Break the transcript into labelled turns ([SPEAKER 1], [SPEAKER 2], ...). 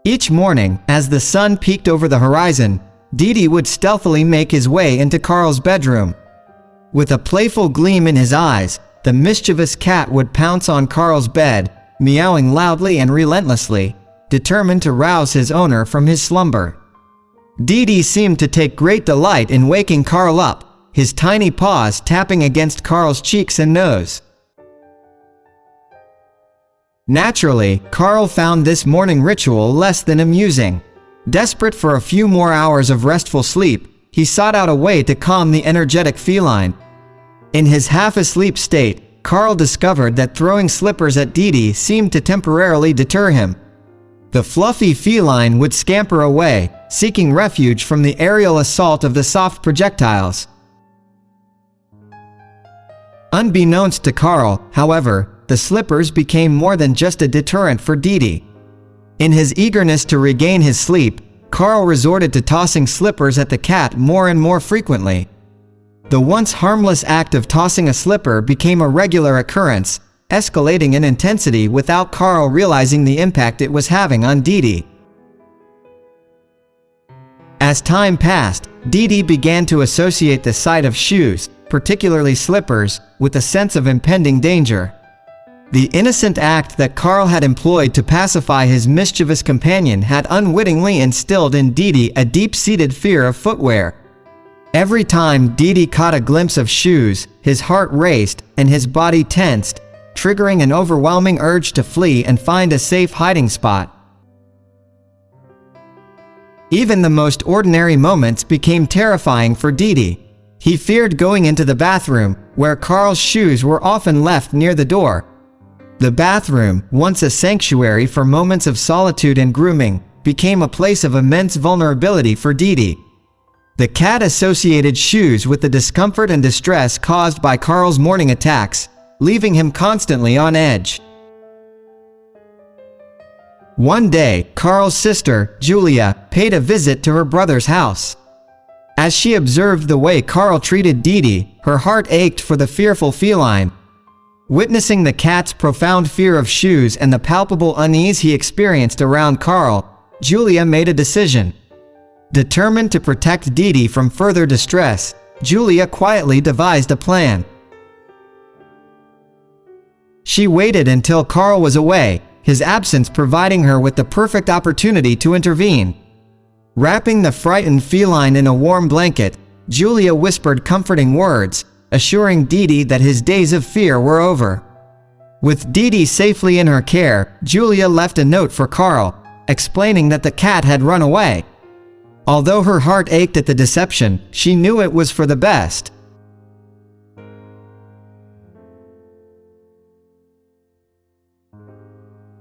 [SPEAKER 1] Each morning, as the sun peeked over the horizon, Didi would stealthily make his way into Carl's bedroom. With a playful gleam in his eyes, the mischievous cat would pounce on Carl's bed, meowing loudly and relentlessly, determined to rouse his owner from his slumber. Didi seemed to take great delight in waking Carl up, his tiny paws tapping against Carl's cheeks and nose. Naturally, Carl found this morning ritual less than amusing. Desperate for a few more hours of restful sleep, he sought out a way to calm the energetic feline. In his half-asleep state, Carl discovered that throwing slippers at Didi seemed to temporarily deter him. The fluffy feline would scamper away, seeking refuge from the aerial assault of the soft projectiles. Unbeknownst to Carl, however, the slippers became more than just a deterrent for Didi. In his eagerness to regain his sleep, Carl resorted to tossing slippers at the cat more and more frequently. The once harmless act of tossing a slipper became a regular occurrence, escalating in intensity without Carl realizing the impact it was having on Didi. As time passed, Didi began to associate the sight of shoes, particularly slippers, with a sense of impending danger. The innocent act that Carl had employed to pacify his mischievous companion had unwittingly instilled in Didi a deep-seated fear of footwear. Every time Didi caught a glimpse of shoes, his heart raced and his body tensed, triggering an overwhelming urge to flee and find a safe hiding spot. Even the most ordinary moments became terrifying for Didi. He feared going into the bathroom, where Carl's shoes were often left near the door. The bathroom, once a sanctuary for moments of solitude and grooming, became a place of immense vulnerability for Didi. The cat associated shoes with the discomfort and distress caused by Carl's morning attacks, leaving him constantly on edge. One day, Carl's sister, Julia, paid a visit to her brother's house. As she observed the way Carl treated Didi, her heart ached for the fearful feline. Witnessing the cat's profound fear of shoes and the palpable unease he experienced around Carl, Julia made a decision. Determined to protect Didi from further distress, Julia quietly devised a plan. She waited until Carl was away, his absence providing her with the perfect opportunity to intervene. Wrapping the frightened feline in a warm blanket, Julia whispered comforting words, assuring Didi that his days of fear were over. With Didi safely in her care, Julia left a note for Carl, explaining that the cat had run away. Although her heart ached at the deception, she knew it was for the best.